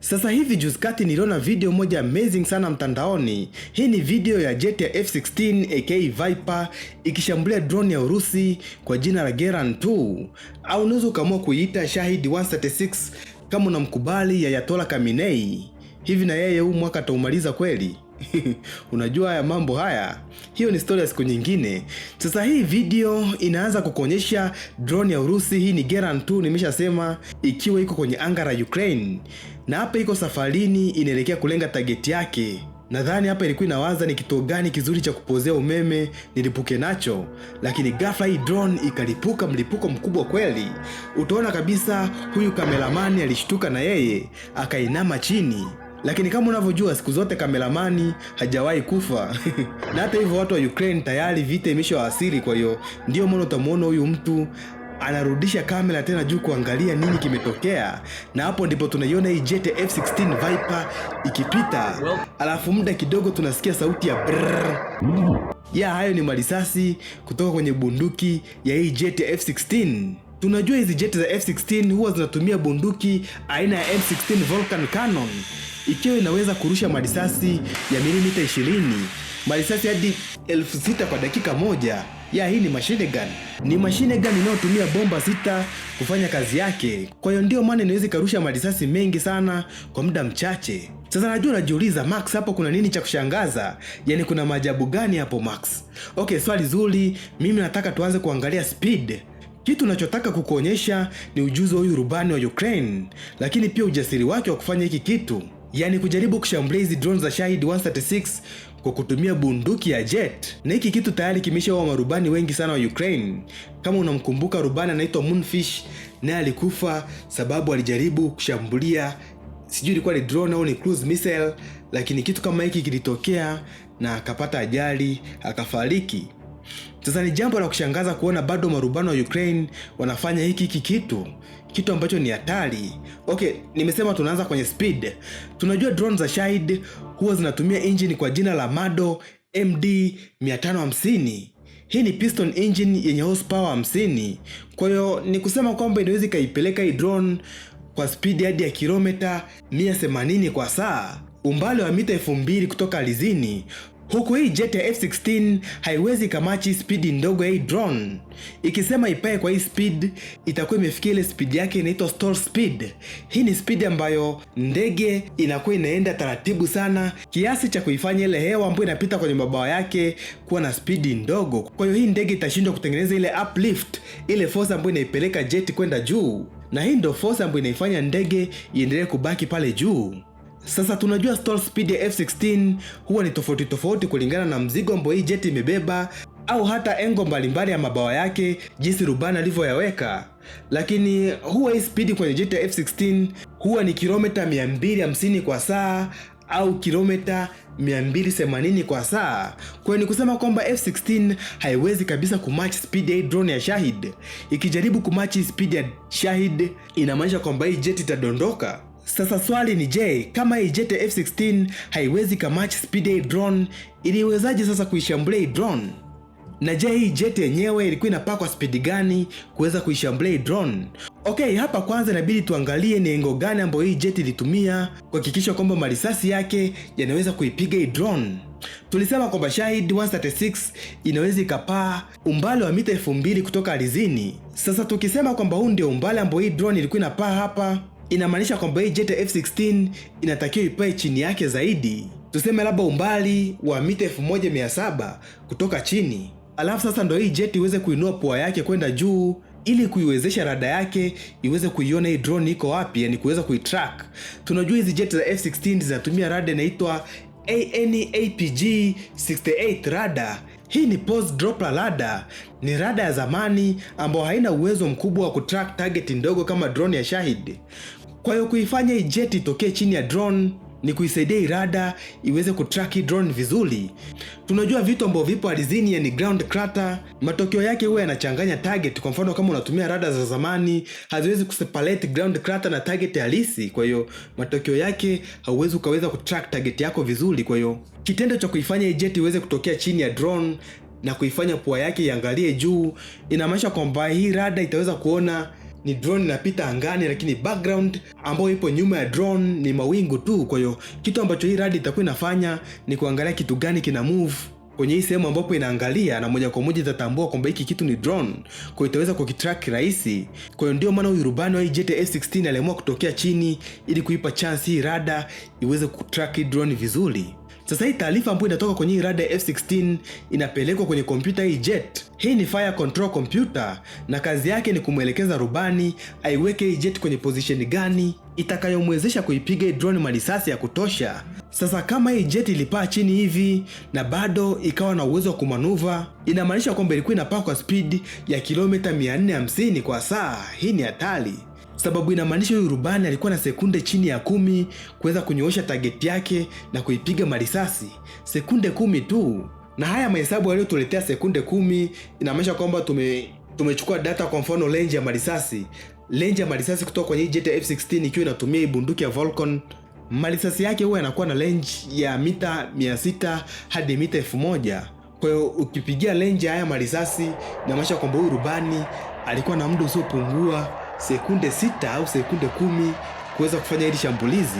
Sasa hivi juzi kati niliona video moja amazing sana mtandaoni. Hii ni video ya jet ya F-16 aka Viper ikishambulia drone ya Urusi kwa jina la Geran 2, au unaweza ukaamua kuiita Shahid 136 kama unamkubali Ayatollah Khamenei. Hivi na yeye huu mwaka ataumaliza kweli? Unajua haya mambo haya. Hiyo ni story ya siku nyingine. Sasa hii video inaanza kukuonyesha drone ya Urusi, hii ni Geran 2 nimeshasema, ikiwa iko kwenye anga la Ukraine. Na hapa iko safarini inaelekea kulenga target yake. Nadhani hapa ilikuwa inawaza ni kituo gani kizuri cha kupozea umeme nilipuke nacho, lakini ghafla hii drone ikalipuka mlipuko mkubwa kweli. Utaona kabisa huyu kameramani alishtuka na yeye akainama chini. Lakini kama unavyojua siku zote kameramani hajawahi kufa. Na hata hivyo watu wa Ukraine tayari vita imeshawasili, kwa hiyo ndio maana utamuona huyu mtu anarudisha kamera tena juu kuangalia nini kimetokea. Na hapo ndipo tunaiona hii jet F-16 Viper ikipita. Alafu muda kidogo tunasikia sauti ya brrrr. Ya hayo ni marisasi kutoka kwenye bunduki ya hii jet F-16. Tunajua hizi jet za F-16 huwa zinatumia bunduki aina ya M16 Vulcan Cannon, ikiwa inaweza kurusha marisasi ya milimita 20, marisasi hadi 6000 kwa dakika moja. Ya hii ni machine gun. Ni machine gun inayotumia bomba 6 kufanya kazi yake. Kwa hiyo ndio maana inaweza karusha marisasi mengi sana kwa muda mchache. Sasa najua unajiuliza, Max, hapo kuna nini cha kushangaza? Yaani kuna maajabu gani hapo Max? Okay, swali zuri. Mimi nataka tuanze kuangalia speed. Kitu nachotaka kukuonyesha ni ujuzi wa huyu rubani wa Ukraine, lakini pia ujasiri wake wa kufanya hiki kitu. Yaani kujaribu kushambulia hizi drones za Shahid 136 kwa kutumia bunduki ya jet. Na hiki kitu tayari kimeshaua marubani wengi sana wa Ukraine. Kama unamkumbuka rubani anaitwa Moonfish, naye alikufa sababu alijaribu kushambulia, sijui ilikuwa ni drone au ni cruise missile, lakini kitu kama hiki kilitokea na akapata ajali, akafariki. Sasa ni jambo la kushangaza kuona bado marubani wa Ukraine wanafanya hiki kitu ambacho ni hatari. Okay, nimesema tunaanza kwenye speed. Tunajua drone za Shahid huwa zinatumia engine kwa jina la Mado MD550. Hii ni piston engine yenye horsepower 50. Kwa hiyo ni kusema kwamba inaweza kaipeleka hii drone kwa speed hadi ya kilomita 180 kwa saa, umbali wa mita 2000 kutoka ardhini. Huku hii jet ya F-16 haiwezi kamachi speed ndogo ya hii drone. Ikisema ipae kwa hii speed, itakuwa imefikia ile speed yake inaitwa stall speed. Hii ni speed ambayo ndege inakuwa inaenda taratibu sana kiasi cha kuifanya ile hewa ambayo inapita kwenye mabawa yake kuwa na speed ndogo. Kwa hiyo hii ndege itashindwa kutengeneza ile uplift, ile force ambayo inaipeleka jet kwenda juu. Na hii ndio force ambayo inaifanya ndege iendelee kubaki pale juu. Sasa tunajua stall speed ya F-16 huwa ni tofauti kulingana na mzigo ambao hii jet imebeba, au hata engo mbalimbali ya mabawa yake jinsi rubani alivyoyaweka. Lakini huwa hii speed kwenye jet ya F-16 huwa ni kilomita 250 kwa saa au kilomita 280 kwa saa. Kwa hiyo ni kusema kwamba F-16 haiwezi kabisa kumatch speed ya drone ya Shahid. Ikijaribu kumatch speed ya Shahid, inamaanisha kwamba hii jet itadondoka. Sasa swali ni je, kama hii jet ya F-16 haiwezi kamatch speed ya drone, iliwezaje sasa kuishambulia drone? Na je, hii jet yenyewe ilikuwa inapaa kwa speed gani kuweza kuishambulia drone? Okay, hapa kwanza inabidi tuangalie ni engo gani ambayo hii jet ilitumia kuhakikisha kwamba marisasi yake yanaweza kuipiga hii drone. Tulisema kwamba Shahid 136 inaweza ikapaa umbali wa mita 2000 kutoka ardhini. Sasa tukisema kwamba huu ndio umbali ambao hii drone ilikuwa inapaa hapa, inamaanisha kwamba hii jet ya F-16 inatakiwa ipae chini yake zaidi. Tuseme labda umbali wa mita 1700 kutoka chini. Alafu sasa ndo hii jet iweze kuinua pua yake kwenda juu ili kuiwezesha rada yake iweze kuiona hii drone iko wapi, yani kuweza kuitrack. Tunajua hizi jet za F-16 zinatumia rada inaitwa AN/APG-68 radar. Hii ni post dropper radar. Ni rada ya zamani ambayo haina uwezo mkubwa wa kutrack target ndogo kama drone ya Shahid. Kwa hiyo kuifanya hii jet itokee chini ya drone ni kuisaidia hii radar iweze kutrack hii drone vizuri. Tunajua vitu ambavyo vipo ardhini, yani ground clutter, matokeo yake huwa yanachanganya target. Kwa mfano kama unatumia radar za zamani, haziwezi kuseparate ground clutter na target halisi. Kwa hiyo matokeo yake hauwezi ukaweza kutrack target yako vizuri. Kwa hiyo kitendo cha kuifanya hii jet iweze kutokea chini ya drone na kuifanya pua yake iangalie juu, inamaanisha kwamba hii radar itaweza kuona ni drone inapita angani, lakini background ambayo ipo nyuma ya drone ni mawingu tu. Kwa hiyo kitu ambacho hii rada itakuwa inafanya ni kuangalia kitu gani kina move kwenye hii sehemu ambapo inaangalia, na moja kwa moja itatambua kwamba hiki kitu ni drone, kwa hiyo itaweza kukitrack rahisi. Kwa hiyo ndio maana huyu rubani wa hii Jet F16 aliamua kutokea chini ili kuipa chance hii rada iweze kutrack drone vizuri. Sasa hii taarifa ambayo inatoka kwenye hii rada F16 inapelekwa kwenye kompyuta hii Jet. Hii ni fire control computer na kazi yake ni kumwelekeza rubani aiweke hii Jet kwenye position gani itakayomwezesha kuipiga hii drone marisasi ya kutosha. Sasa kama hii Jet ilipaa chini hivi na bado ikawa na uwezo wa kumanuva, inamaanisha kwamba ilikuwa inapaa kwa speed ya kilomita 450 kwa saa. Hii ni hatari, sababu inamaanisha huyu rubani alikuwa na sekunde chini ya 10 kuweza kunyoosha target yake na kuipiga marisasi. Sekunde 10 tu. Na haya mahesabu yaliyotuletea sekunde 10 inamaanisha kwamba tumechukua data, kwa mfano range ya marisasi. Range ya marisasi kutoka kwenye Jet F16 ikiwa inatumia bunduki ya Vulcan, marisasi yake huwa yanakuwa na range ya mita 600 hadi mita 1000. Kwa hiyo ukipigia range ya haya marisasi inamaanisha kwamba huyu rubani alikuwa na muda usiopungua sekunde 6 au sekunde 10 kuweza kufanya hili shambulizi.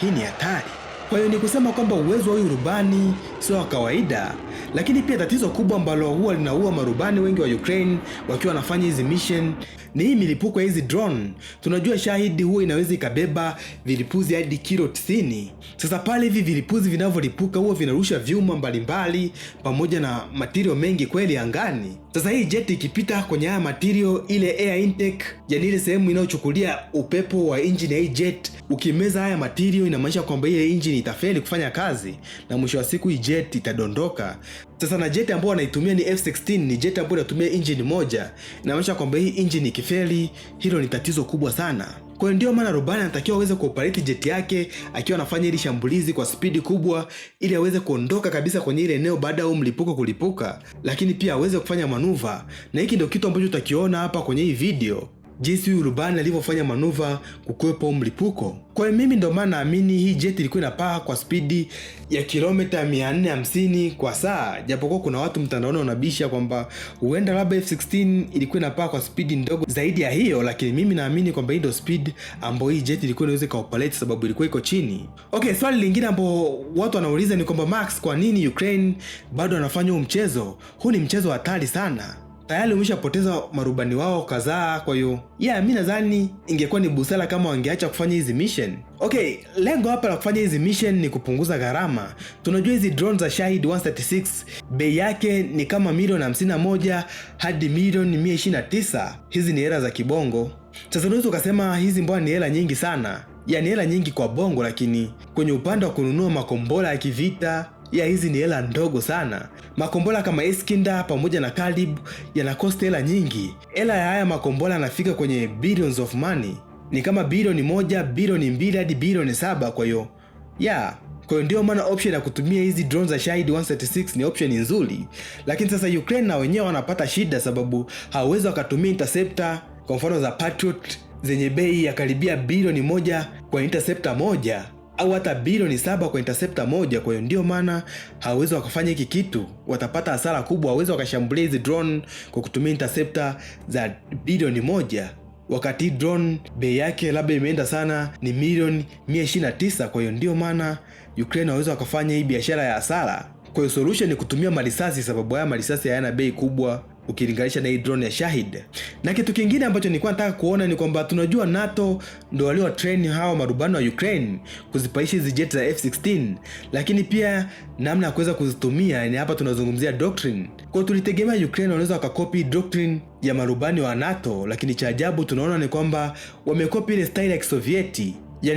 Hii ni hatari. Kwa hiyo ni kusema kwamba uwezo wa huyu rubani sio wa kawaida. Lakini pia tatizo kubwa ambalo huwa linaua marubani wengi wa Ukraine wakiwa wanafanya hizi mission ni hii milipuko ya hizi drone. Tunajua Shahid huwa inaweza ikabeba vilipuzi hadi kilo 90. Sasa pale hivi vilipuzi vinavyolipuka huwa vinarusha vyuma mbalimbali pamoja na material mengi kweli angani. Sasa hii jet ikipita kwenye haya material, ile air intake, yani ile sehemu inayochukulia upepo wa engine ya hii jet, ukimeza haya material inamaanisha kwamba ile engine itafeli kufanya kazi na mwisho wa siku hii jet itadondoka. Sasa na jet ambayo wanaitumia ni F16, ni jet ambayo inatumia engine moja. Inamaanisha kwamba hii engine ikifeli, hilo ni tatizo kubwa sana. Kwa hiyo ndio maana rubani anatakiwa aweze kuoperate jet yake akiwa anafanya hili shambulizi kwa spidi kubwa ili aweze kuondoka kabisa kwenye ile eneo baada ya mlipuko kulipuka, lakini pia aweze kufanya manuva. Na hiki ndio kitu ambacho tutakiona hapa kwenye hii video, jinsi huyu rubani alivyofanya manuva kukwepa mlipuko. Kwa hiyo mimi ndio maana naamini hii jet ilikuwa inapaa kwa spidi ya kilomita 450 kwa saa, japokuwa kuna watu mtandaoni wanabisha kwamba huenda labda F16 ilikuwa inapaa kwa spidi ndogo zaidi ya hiyo, lakini mimi naamini kwamba hii ndio speed ambayo hii jet ilikuwa inaweza kaoperate sababu ilikuwa iko chini. Okay, swali lingine ambao watu wanauliza ni kwamba Max, kwa nini Ukraine bado wanafanya huu mchezo? Huu ni mchezo hatari sana. Tayari umeshapoteza marubani wao kadhaa, kwa hiyo mimi nadhani ingekuwa ni busara kama wangeacha kufanya hizi mission. Okay, lengo hapa la kufanya hizi mission ni kupunguza gharama. Tunajua hizi drones za Shahid 136 bei yake ni kama milioni 51 hadi milioni 129. Hizi ni hela za kibongo. Sasa unaweza ukasema hizi mbona ni hela nyingi sana. Ni hela nyingi kwa bongo, lakini kwenye upande wa kununua makombora ya kivita hizi ni hela ndogo sana. Makombora kama Iskander pamoja na Kalib yanakosta hela nyingi. Hela ya haya makombora yanafika kwenye billions of money. Ni kama bilioni 1, bilioni 2 hadi bilioni 7. Kwa hiyo kwa hiyo ndio maana option ya kutumia hizi drones za Shahid 136 ni option nzuri. Lakini sasa Ukraine na wenyewe wanapata shida sababu hawawezi wakatumia interceptor kwa mfano za Patriot zenye bei ya karibia bilioni 1 kwa interceptor moja, au hata bilioni 7 kwa interceptor moja. Kwa hiyo ndio maana hawawezi wakafanya hiki kitu, watapata hasara kubwa. Hawawezi wakashambulia hizi drone kwa kutumia interceptor za bilioni 1, wakati drone bei yake labda imeenda sana ni milioni 129. Kwa hiyo ndio maana Ukraine hawawezi wakafanya hii biashara ya hasara. Kwa hiyo solution ni kutumia marisasi, sababu haya marisasi hayana bei kubwa ukilinganisha na hii drone ya Shahid. Na kitu kingine ambacho nilikuwa nataka kuona ni kwamba tunajua NATO ndio walio train hawa marubani wa Ukraine kuzipaisha hizi jet za F16, lakini pia namna ya kuweza kuzitumia, ni hapa tunazungumzia doctrine. Kwa tulitegemea Ukraine wanaweza wakakopi doctrine ya marubani wa NATO, lakini cha ajabu tunaona ni kwamba wamekopi ile style ya Kisovieti,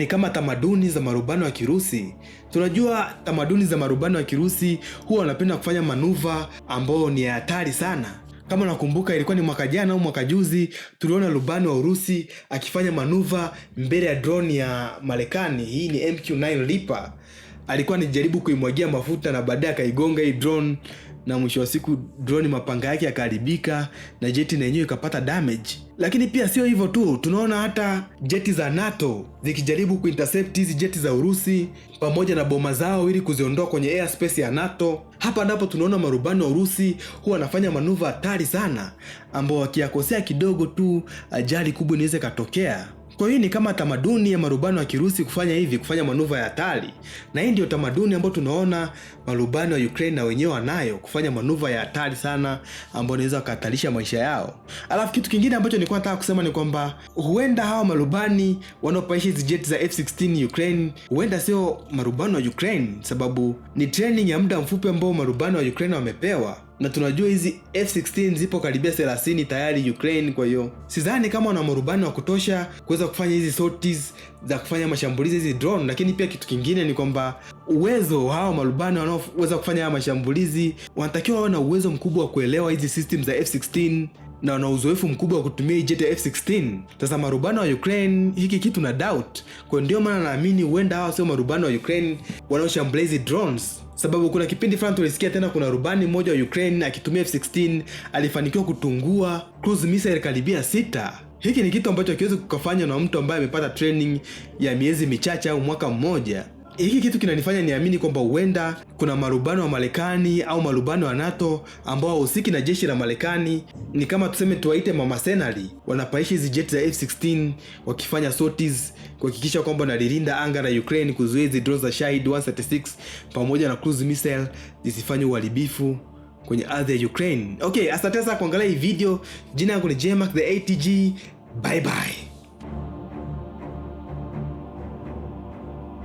kama tamaduni za marubani wa Kirusi. Tunajua tamaduni za marubani wa Kirusi huwa wanapenda kufanya manuva ambao ni hatari sana. Kama nakumbuka ilikuwa ni mwaka jana au mwaka juzi, tuliona rubani wa Urusi akifanya manuva mbele ya drone ya Marekani. Hii ni MQ-9 Reaper. alikuwa anajaribu kuimwagia mafuta na baadaye akaigonga hii drone, na mwisho wa siku drone mapanga yake yakaharibika na jeti na yenyewe ikapata damage. Lakini pia sio hivyo tu, tunaona hata jeti za NATO zikijaribu kuintercept hizi jeti za Urusi pamoja na boma zao ili kuziondoa kwenye airspace ya NATO. Hapa ndipo tunaona marubani wa Urusi huwa wanafanya manuva hatari sana, ambao wakiyakosea kidogo tu ajali kubwa inaweza katokea. Kwa hiyo ni kama tamaduni ya marubani wa Kirusi kufanya hivi, kufanya manuva ya hatari. Na hii ndio tamaduni ambayo tunaona marubani wa Ukraine na wenyewe wanayo, kufanya manuva ya hatari sana ambao inaweza kuhatarisha maisha yao. Alafu kitu kingine ambacho nilikuwa nataka kusema ni kwamba huenda hawa marubani wanaopaishi hizi jet za F-16 Ukraine huenda sio marubani wa Ukraine, sababu ni training ya muda mfupi ambao marubani wa Ukraine wamepewa. Na tunajua hizi F-16 zipo karibia 30 tayari Ukraine, kwa hiyo sidhani kama wana marubani wa kutosha kuweza kufanya hizi sorties za kufanya mashambulizi hizi drone. Lakini pia kitu kingine ni kwamba uwezo hao marubani wanaoweza kufanya haya mashambulizi wanatakiwa wawe na uwezo mkubwa wa kuelewa hizi system za F-16 na wana uzoefu mkubwa wa kutumia jet ya F-16. Sasa marubani wa Ukraine hiki kitu na doubt, kwa ndio maana naamini huenda hao sio marubani wa Ukraine wanaoshambulia hizi drones. Sababu kuna kipindi fulani tulisikia tena kuna rubani mmoja wa Ukraine akitumia F-16 alifanikiwa kutungua cruise missile karibia 6. Hiki ni kitu ambacho kiwezi kukafanya na mtu ambaye amepata training ya miezi michache au mwaka mmoja. Hiki kitu kinanifanya niamini kwamba huenda kuna marubani wa Marekani au marubani wa NATO ambao hawahusiki na jeshi la Marekani, ni kama tuseme tuwaite mamasenari, wanapaishi hizi jet za F-16 wakifanya sorties kuhakikisha kwamba wanalilinda anga la Ukraine, kuzuia hizi drones za Shahid 136 pamoja na cruise missile zisifanye uharibifu kwenye ardhi ya Ukraine. Okay, asante sana kuangalia hii video. Jina langu ni Jmac the ATG. Bye bye.